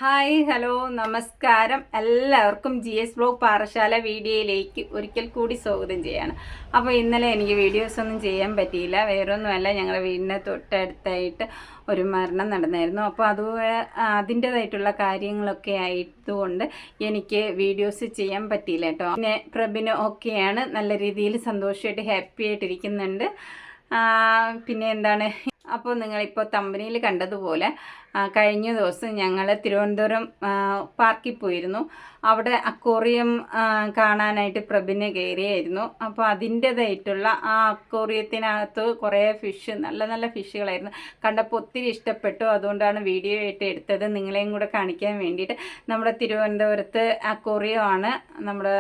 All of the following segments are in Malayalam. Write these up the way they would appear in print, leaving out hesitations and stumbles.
ഹായ് ഹലോ നമസ്കാരം എല്ലാവർക്കും GS വ്ലോഗ് പാറശാല വീഡിയോയിലേക്ക് ഒരിക്കൽ കൂടി സ്വാഗതം ചെയ്യാണ്. അപ്പോൾ ഇന്നലെ എനിക്ക് വീഡിയോസൊന്നും ചെയ്യാൻ പറ്റിയില്ല. വേറൊന്നുമല്ല, ഞങ്ങളുടെ വീടിൻ്റെ തൊട്ടടുത്തായിട്ട് ഒരു മരണം നടന്നായിരുന്നു. അപ്പോൾ അതിൻ്റേതായിട്ടുള്ള കാര്യങ്ങളൊക്കെ ആയതുകൊണ്ട് എനിക്ക് വീഡിയോസ് ചെയ്യാൻ പറ്റിയില്ല കേട്ടോ. പിന്നെ പ്രഭിന് ഓക്കെയാണ്, നല്ല രീതിയിൽ സന്തോഷമായിട്ട് ഹാപ്പി ആയിട്ടിരിക്കുന്നുണ്ട്. പിന്നെ എന്താണ്, അപ്പോൾ നിങ്ങളിപ്പോൾ തമ്പനിയിൽ കണ്ടതുപോലെ കഴിഞ്ഞ ദിവസം ഞങ്ങൾ തിരുവനന്തപുരം പാർക്കിൽ പോയിരുന്നു. അവിടെ അക്വേറിയം കാണാനായിട്ട് പ്രഭിനെ കയറിയായിരുന്നു. അപ്പോൾ അതിൻ്റേതായിട്ടുള്ള ആ അക്വേറിയത്തിനകത്ത് കുറേ ഫിഷ്, നല്ല നല്ല ഫിഷുകളായിരുന്നു. കണ്ടപ്പോൾ ഒത്തിരി ഇഷ്ടപ്പെട്ടു. അതുകൊണ്ടാണ് വീഡിയോ ആയിട്ട് എടുത്തത്, നിങ്ങളെയും കൂടെ കാണിക്കാൻ വേണ്ടിയിട്ട്. നമ്മുടെ തിരുവനന്തപുരത്ത് അക്വേറിയം ആണ്, നമ്മുടെ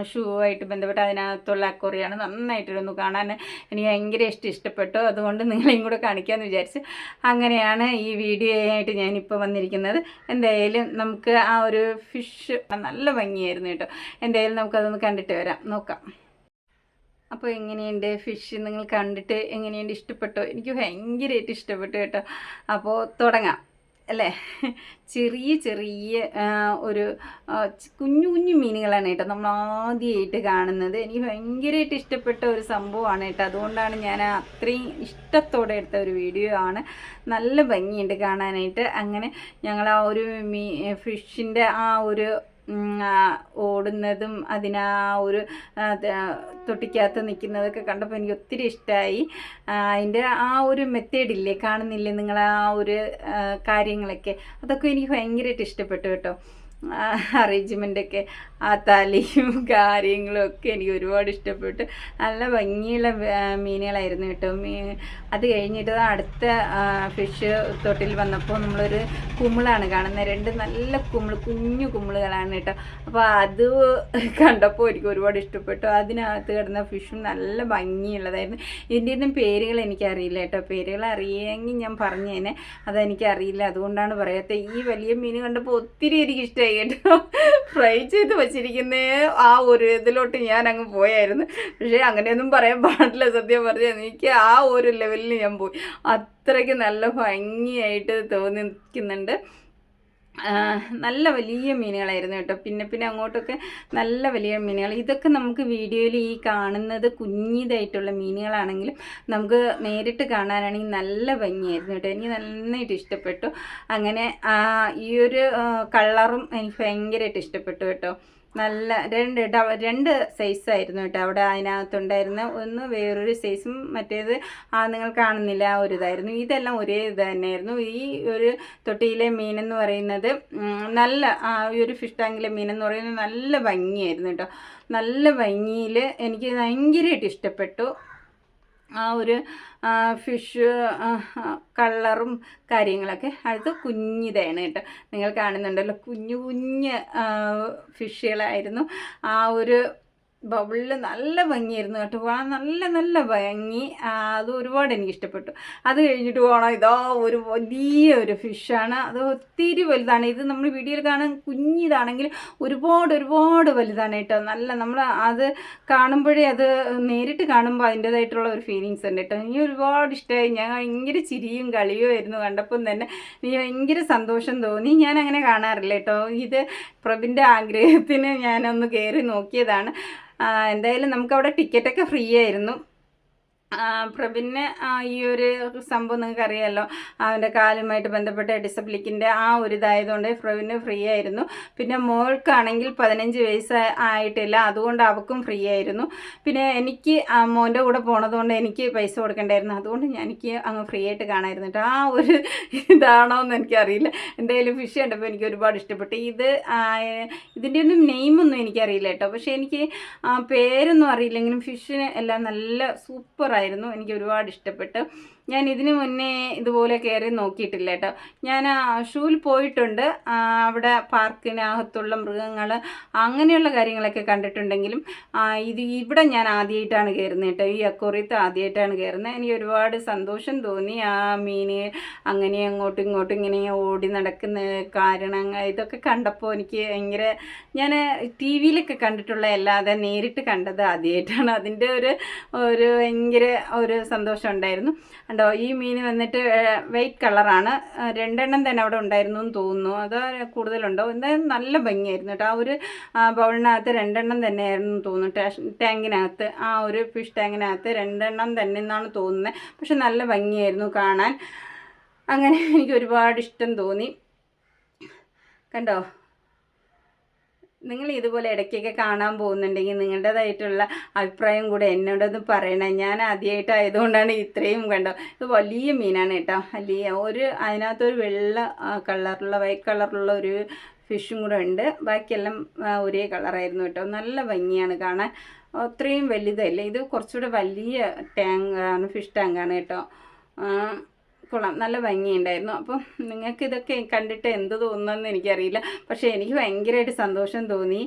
ഷൂ ആയിട്ട് ബന്ധപ്പെട്ട് അതിനകത്തുള്ള അക്വേറിയമാണ്. നന്നായിട്ടിരുന്നു കാണാൻ, എനിക്ക് ഭയങ്കര ഇഷ്ടപ്പെട്ടു. അതുകൊണ്ട് നിങ്ങളെയും കൂടെ കാണിക്കാമെന്ന് വിചാരിച്ചു. അങ്ങനെയാണ് ഈ വീഡിയോ ആയിട്ട് ഞാനിപ്പോൾ വന്നിരിക്കുന്നത്. എന്തായാലും നമുക്ക് ആ ഒരു ഫിഷ് നല്ല ഭംഗിയായിരുന്നു കേട്ടോ. എന്തായാലും നമുക്കതൊന്ന് കണ്ടിട്ട് വരാം, നോക്കാം. അപ്പോൾ എങ്ങനെയുണ്ട് ഫിഷ്, നിങ്ങൾ കണ്ടിട്ട് എങ്ങനെയുണ്ട്, ഇഷ്ടപ്പെട്ടോ? എനിക്ക് ഭയങ്കരമായിട്ട് ഇഷ്ടപ്പെട്ടു കേട്ടോ. അപ്പോൾ തുടങ്ങാം അല്ലേ. ചെറിയ ചെറിയ ഒരു കുഞ്ഞു കുഞ്ഞു മീനുകളാണ് കേട്ടോ നമ്മൾ ആദ്യമായിട്ട് കാണുന്നത്. എനിക്ക് ഭയങ്കരമായിട്ട് ഇഷ്ടപ്പെട്ട ഒരു സംഭവമാണ് കേട്ടോ. അതുകൊണ്ടാണ് ഞാൻ അത്രയും ഇഷ്ടത്തോടെ എടുത്ത ഒരു വീഡിയോ ആണ്. നല്ല ഭംഗിയുണ്ട് കാണാനായിട്ട്. അങ്ങനെ ഞങ്ങൾ ആ ഒരു ഫിഷിൻ്റെ ആ ഒരു ഓടുന്നതും അതിനാ ഒരു തൊട്ടിക്കകത്ത് നിൽക്കുന്നതൊക്കെ കണ്ടപ്പോൾ എനിക്ക് ഒത്തിരി ഇഷ്ടമായി. അതിൻ്റെ ആ ഒരു മെത്തേഡില്ലേ, കാണുന്നില്ലേ നിങ്ങൾ, ആ ഒരു കാര്യങ്ങളൊക്കെ, അതൊക്കെ എനിക്ക് ഭയങ്കരമായിട്ട് ഇഷ്ടപ്പെട്ടു കേട്ടോ. അറേഞ്ച്മെൻ്റൊക്കെ, ആ തലയും കാര്യങ്ങളും ഒക്കെ എനിക്ക് ഒരുപാട് ഇഷ്ടപ്പെട്ടു. നല്ല ഭംഗിയുള്ള മീനുകളായിരുന്നു കേട്ടോ. അത് കഴിഞ്ഞിട്ട് അടുത്ത ഫിഷ് തൊട്ടിൽ വന്നപ്പോൾ നമ്മളൊരു കുമിളാണ് കാണുന്നത്. രണ്ട് നല്ല കുഞ്ഞു കുമിളുകളാണ് കേട്ടോ. അപ്പോൾ അത് കണ്ടപ്പോൾ എനിക്ക് ഒരുപാട് ഇഷ്ടപ്പെട്ടു. അതിനകത്ത് കിടന്ന ഫിഷും നല്ല ഭംഗിയുള്ളതായിരുന്നു. ഇതിൻ്റെ ഒന്നും പേരുകൾ എനിക്കറിയില്ല കേട്ടോ. പേരുകൾ അറിയാമെങ്കിൽ ഞാൻ പറഞ്ഞേനെ, അതെനിക്കറിയില്ല, അതുകൊണ്ടാണ് പറയാത്തത്. ഈ വലിയ മീൻ കണ്ടപ്പോൾ ഒത്തിരി എനിക്ക് ഇഷ്ടമായി കേട്ടോ. ഫ്രൈ ചെയ്ത് വെച്ചിരിക്കുന്നേ ആ ഒരു ഇതിലോട്ട് ഞാൻ അങ്ങ് പോയായിരുന്നു. പക്ഷേ അങ്ങനെയൊന്നും പറയാൻ പാടില്ല, സത്യം പറഞ്ഞാൽ. എനിക്ക് ആ ഒരു ലെവലിൽ ഞാൻ പോയി. അത്രയ്ക്ക് നല്ല ഭംഗിയായിട്ട് തോന്നിക്കുന്നുണ്ട്. നല്ല വലിയ മീനുകളായിരുന്നു കേട്ടോ. പിന്നെ അങ്ങോട്ടൊക്കെ നല്ല വലിയ മീനുകൾ. ഇതൊക്കെ നമുക്ക് വീഡിയോയിൽ ഈ കാണുന്നത് കുഞ്ഞിതായിട്ടുള്ള മീനുകളാണെങ്കിലും നമുക്ക് നേരിട്ട് കാണാനാണെങ്കിൽ നല്ല ഭംഗിയായിരുന്നു കേട്ടോ. എനിക്ക് നന്നായിട്ട് ഇഷ്ടപ്പെട്ടു. അങ്ങനെ ഈ ഒരു കളറും എനിക്ക് ഭയങ്കരമായിട്ട് ഇഷ്ടപ്പെട്ടു കേട്ടോ. നല്ല രണ്ട് സൈസായിരുന്നു കേട്ടോ അവിടെ അതിനകത്തുണ്ടായിരുന്ന. ഒന്ന് വേറൊരു സൈസും മറ്റേത് നിങ്ങൾ കാണുന്നില്ല ആ ഒരു ഇതായിരുന്നു. ഇതെല്ലാം ഒരേ ഇത് തന്നെയായിരുന്നു. ഈ ഒരു തൊട്ടിയിലെ മീനെന്ന് പറയുന്നത് നല്ല ഈ ഒരു ഫിഷ് ടാങ്കിലെ മീനെന്ന് പറയുന്നത് നല്ല ഭംഗിയായിരുന്നു കേട്ടോ. നല്ല ഭംഗിയിൽ എനിക്ക് ഭയങ്കരമായിട്ട് ഇഷ്ടപ്പെട്ടു. ആ ഒരു ഫിഷ് കളറും കാര്യങ്ങളൊക്കെ അടുത്ത് കുഞ്ഞിതാണ് കേട്ടോ. നിങ്ങൾ കാണുന്നുണ്ടല്ലോ, കുഞ്ഞു ഫിഷുകളായിരുന്നു. ആ ഒരു ബബിളിൽ നല്ല ഭംഗിയായിരുന്നു കേട്ടോ. നല്ല നല്ല ഭംഗി. അത് ഒരുപാട് എനിക്ക് ഇഷ്ടപ്പെട്ടു. അത് കഴിഞ്ഞിട്ട് പോകണം, ഇതാ ഒരു വലിയ ഒരു ഫിഷാണ്. അത് ഒത്തിരി വലുതാണ്. ഇത് നമ്മൾ വീഡിയോയിൽ കാണാൻ കുഞ്ഞിതാണെങ്കിൽ ഒരുപാട് വലുതാണ് കേട്ടോ. നല്ല നമ്മൾ അത് കാണുമ്പോഴേ, അത് നേരിട്ട് കാണുമ്പോൾ അതിൻ്റേതായിട്ടുള്ള ഒരു ഫീലിങ്സ് ഉണ്ട് കേട്ടോ. എനിക്ക് ഒരുപാട് ഇഷ്ടമായി. ഞാൻ ഭയങ്കര ചിരിയും കളിയും ആയിരുന്നു കണ്ടപ്പം തന്നെ. എനിക്ക് ഭയങ്കര സന്തോഷം തോന്നി. ഞാൻ അങ്ങനെ കാണാറില്ല കേട്ടോ. ഇത് പ്രഭിൻ്റെ ആഗ്രഹത്തിന് ഞാനൊന്ന് കയറി നോക്കിയതാണ്. എന്തായാലും നമുക്കവിടെ ടിക്കറ്റൊക്കെ ഫ്രീ ആയിരുന്നു. പ്രഭിന് ഈ ഒരു സംഭവം നിങ്ങൾക്ക് അറിയാമല്ലോ, അവൻ്റെ കാലുമായിട്ട് ബന്ധപ്പെട്ട ഡിസബിലിറ്റിൻ്റെ ആ ഒരു ഇതായതുകൊണ്ട് പ്രഭിന് ഫ്രീ ആയിരുന്നു. പിന്നെ മോൾക്കാണെങ്കിൽ 15 വയസ്സ് ആയിട്ടില്ല, അതുകൊണ്ട് അവൾക്കും ഫ്രീ ആയിരുന്നു. പിന്നെ എനിക്ക് മോൻ്റെ കൂടെ പോണതുകൊണ്ട് എനിക്ക് പൈസ കൊടുക്കണ്ടായിരുന്നു. അതുകൊണ്ട് എനിക്ക് അങ്ങ് ഫ്രീ ആയിട്ട് കാണാമായിരുന്നു കേട്ടോ. ആ ഒരു ഇതാണോ എന്ന് എനിക്കറിയില്ല. എന്തായാലും ഫിഷ് കണ്ടപ്പോൾ എനിക്ക് ഒരുപാട് ഇഷ്ടപ്പെട്ടു. ഇതിൻ്റെ ഒന്നും നെയിമൊന്നും എനിക്കറിയില്ല കേട്ടോ. പക്ഷേ എനിക്ക് പേരൊന്നും അറിയില്ലെങ്കിലും ഫിഷിന് എല്ലാം നല്ല സൂപ്പർ ആയിരുന്നു. എനിക്ക് ഒരുപാട് ഇഷ്ടപ്പെട്ടു. ഞാൻ ഇതിന് മുന്നേ ഇതുപോലെ കയറി നോക്കിയിട്ടില്ല കേട്ടോ. ഞാൻ ഷൂവിൽ പോയിട്ടുണ്ട്. അവിടെ പാർക്കിനകത്തുള്ള മൃഗങ്ങൾ അങ്ങനെയുള്ള കാര്യങ്ങളൊക്കെ കണ്ടിട്ടുണ്ടെങ്കിലും ഇവിടെ ഞാൻ ആദ്യമായിട്ടാണ് കയറുന്നത് കേട്ടോ. ഈ അക്വേറിയത്ത് ആദ്യമായിട്ടാണ് കയറുന്നത്. എനിക്ക് ഒരുപാട് സന്തോഷം തോന്നി. ആ മീൻ അങ്ങനെ അങ്ങോട്ടും ഇങ്ങോട്ടും ഇങ്ങനെ ഓടി നടക്കുന്ന കാരണം ഇതൊക്കെ കണ്ടപ്പോൾ എനിക്ക് ഭയങ്കര, ഞാൻ ടി വിയിലൊക്കെ കണ്ടിട്ടുള്ള അല്ലാതെ നേരിട്ട് കണ്ടത് ആദ്യമായിട്ടാണ്. അതിൻ്റെ ഒരു ഭയങ്കര ഒരു സന്തോഷം ഉണ്ടായിരുന്നു. കണ്ടോ ഈ മീൻ വന്നിട്ട് വൈറ്റ് കളറാണ്. 2 എണ്ണം തന്നെ അവിടെ ഉണ്ടായിരുന്നു എന്ന് തോന്നുന്നു, അത് കൂടുതലുണ്ടോ എന്തായാലും നല്ല ഭംഗിയായിരുന്നു കേട്ടോ. ആ ഒരു ബൗളിനകത്ത് 2 എണ്ണം തന്നെയായിരുന്നു തോന്നുന്നു, ടാങ്കിനകത്ത്, ആ ഒരു ഫിഷ് ടാങ്കിനകത്ത് 2 എണ്ണം തന്നെ എന്നാണ് തോന്നുന്നത്. പക്ഷെ നല്ല ഭംഗിയായിരുന്നു കാണാൻ. അങ്ങനെ എനിക്ക് ഒരുപാട് ഇഷ്ടം തോന്നി. കണ്ടോ, നിങ്ങൾ ഇതുപോലെ ഇടയ്ക്കൊക്കെ കാണാൻ പോകുന്നുണ്ടെങ്കിൽ നിങ്ങളുടേതായിട്ടുള്ള അഭിപ്രായം കൂടെ എന്നോടൊന്ന് പറയണേ. ഞാൻ ആദ്യമായിട്ടായതുകൊണ്ടാണ് ഇത്രയും. കണ്ടോ, ഇത് വലിയ മീനാണ് കേട്ടോ. വലിയ അതിനകത്തൊരു വെള്ള കളറുള്ള വൈറ്റ് കളറുള്ള ഒരു ഫിഷും കൂടെ ഉണ്ട്. ബാക്കിയെല്ലാം ഒരേ കളറായിരുന്നു കേട്ടോ. നല്ല ഭംഗിയാണ് കാണാൻ. അത്രയും വലുതല്ലേ, ഇത് കുറച്ചുകൂടെ വലിയ ടാങ്കാണ്, ഫിഷ് ടാങ്കാണ് കേട്ടോ. കൊള്ളാം, നല്ല ഭംഗിയുണ്ടായിരുന്നു. അപ്പം നിങ്ങൾക്ക് ഇതൊക്കെ കണ്ടിട്ട് എന്ത് തോന്നുന്നതെന്ന് എനിക്കറിയില്ല, പക്ഷേ എനിക്ക് ഭയങ്കരമായിട്ട് സന്തോഷം തോന്നി.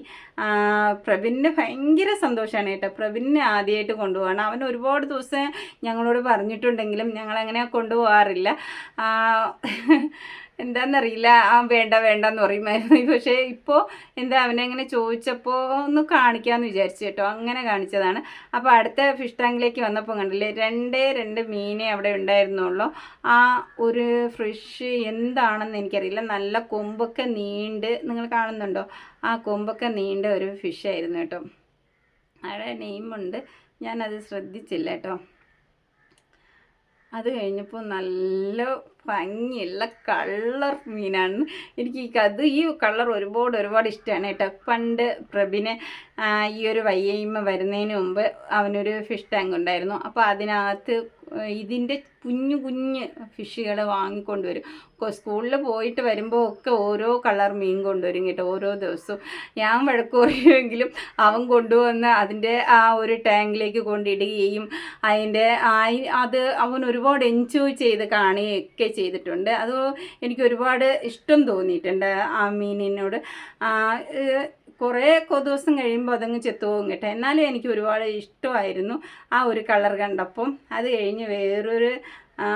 പ്രബിന് ഭയങ്കര സന്തോഷമാണ് കേട്ടോ. പ്രബിനെ ആദ്യമായിട്ട് കൊണ്ടുപോകണം. അവൻ ഒരുപാട് ദിവസം ഞങ്ങളോട് പറഞ്ഞിട്ടുണ്ടെങ്കിലും ഞങ്ങളങ്ങനെ കൊണ്ടുപോകാറില്ല. എന്താണെന്നറിയില്ല, വേണ്ട വേണ്ടെന്ന് പറയുമായിരുന്നു. പക്ഷേ ഇപ്പോൾ എന്താ അവനെങ്ങനെ ചോദിച്ചപ്പോൾ ഒന്ന് കാണിക്കാമെന്ന് വിചാരിച്ചു കേട്ടോ, അങ്ങനെ കാണിച്ചതാണ്. അപ്പോൾ അടുത്ത ഫിഷ് ടാങ്കിലേക്ക് വന്നപ്പോൾ കണ്ടില്ലേ, 2 മീനേ അവിടെ ഉണ്ടായിരുന്നുള്ളൂ. ആ ഒരു ഫിഷ് എന്താണെന്ന് എനിക്കറിയില്ല, നല്ല കൊമ്പൊക്കെ നീണ്ട്, നിങ്ങൾ കാണുന്നുണ്ടോ, ആ കൊമ്പൊക്കെ നീണ്ട ഒരു ഫിഷായിരുന്നു കേട്ടോ. അവിടെ നെയിമുണ്ട്, ഞാനത് ശ്രദ്ധിച്ചില്ല കേട്ടോ. അത് കഴിഞ്ഞപ്പോൾ നല്ല ഭംഗിയുള്ള കളർ മീനാണ്. എനിക്ക് ഈ കളർ ഒരുപാട് ഇഷ്ടമാണ് കേട്ടോ. പണ്ട് പ്രബിന് ഈ ഒരു വയ്യയ്മ വരുന്നതിന് മുമ്പ് അവനൊരു ഫിഷ് ടാങ്ക് ഉണ്ടായിരുന്നു. അപ്പോൾ അതിനകത്ത് ഇതിൻ്റെ കുഞ്ഞു ഫിഷുകൾ വാങ്ങിക്കൊണ്ടുവരും. സ്കൂളിൽ പോയിട്ട് വരുമ്പോൾ ഒക്കെ ഓരോ കളർ മീൻ കൊണ്ടുവരും കേട്ടോ, ഓരോ ദിവസവും. ഞാൻ വഴക്ക് പറയുമെങ്കിലും അവൻ കൊണ്ടുവന്ന് അതിൻ്റെ ആ ഒരു ടാങ്കിലേക്ക് കൊണ്ടിടുകയും അത് അവൻ ഒരുപാട് എൻജോയ് ചെയ്ത് കാണുകയൊക്കെ ചെയ്തിട്ടുണ്ട്. അത് എനിക്ക് ഒരുപാട് ഇഷ്ടം തോന്നിയിട്ടുണ്ട് ആ മീനിനോട്. കുറേ ദിവസം കഴിയുമ്പോൾ അതങ്ങ് ചെത്തുപോകും കേട്ടോ. എന്നാലും എനിക്ക് ഒരുപാട് ഇഷ്ടമായിരുന്നു ആ ഒരു കളർ കണ്ടപ്പം. അത് കഴിഞ്ഞ് വേറൊരു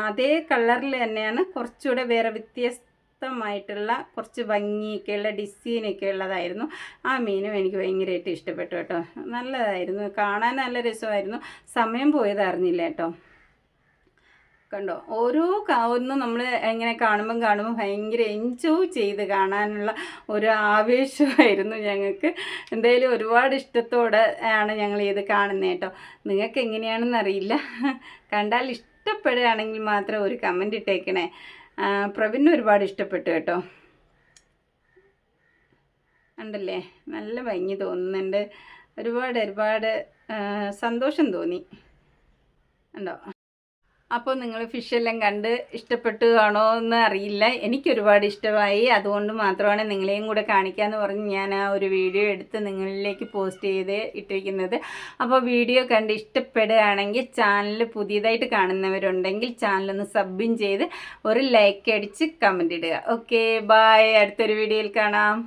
അതേ കളറിൽ തന്നെയാണ്, കുറച്ചുകൂടെ വേറെ വ്യത്യസ്തമായിട്ടുള്ള കുറച്ച് ഭംഗിയൊക്കെയുള്ള ഡിസൈനൊക്കെ ഉള്ളതായിരുന്നു. ആ മീനും എനിക്ക് ഭയങ്കരമായിട്ട് ഇഷ്ടപ്പെട്ടു കേട്ടോ. നല്ലതായിരുന്നു, കാണാൻ നല്ല രസമായിരുന്നു. സമയം പോയത് അറിഞ്ഞില്ല കേട്ടോ. കണ്ടോ, ഒന്നും നമ്മൾ എങ്ങനെ കാണുമ്പം ഭയങ്കര എൻജോയ് ചെയ്ത് കാണാനുള്ള ഒരു ആവേശമായിരുന്നു ഞങ്ങൾക്ക്. എന്തായാലും ഒരുപാട് ഇഷ്ടത്തോടെ ആണ് ഞങ്ങൾ ഇത് കാണുന്നത് കേട്ടോ. നിങ്ങൾക്ക് എങ്ങനെയാണെന്ന് അറിയില്ല, കണ്ടാൽ ഇഷ്ടപ്പെടുകയാണെങ്കിൽ മാത്രം ഒരു കമൻ്റ് ഇട്ടേക്കണേ. പ്രവീണിന് ഒരുപാട് ഇഷ്ടപ്പെട്ടു കേട്ടോ. ഉണ്ടല്ലേ, നല്ല ഭംഗി തോന്നുന്നുണ്ട്. ഒരുപാട് സന്തോഷം തോന്നി. ഉണ്ടോ, അപ്പോൾ നിങ്ങൾ ഫിഷെല്ലാം കണ്ട് ഇഷ്ടപ്പെട്ടു കാണോ എന്ന് അറിയില്ല. എനിക്കൊരുപാട് ഇഷ്ടമായി, അതുകൊണ്ട് മാത്രമാണ് നിങ്ങളെയും കൂടെ കാണിക്കാമെന്ന് പറഞ്ഞ് ഞാൻ ആ ഒരു വീഡിയോ എടുത്ത് നിങ്ങളിലേക്ക് പോസ്റ്റ് ചെയ്ത് ഇട്ടിരിക്കുന്നത്. അപ്പോൾ വീഡിയോ കണ്ട് ഇഷ്ടപ്പെടുകയാണെങ്കിൽ ചാനൽ പുതിയതായിട്ട് കാണുന്നവരുണ്ടെങ്കിൽ ചാനലൊന്ന് സബ്ബും ചെയ്ത് ഒരു ലൈക്ക് അടിച്ച് കമൻ്റ് ഇടുക. ഓക്കെ, ബൈ, അടുത്തൊരു വീഡിയോയിൽ കാണാം.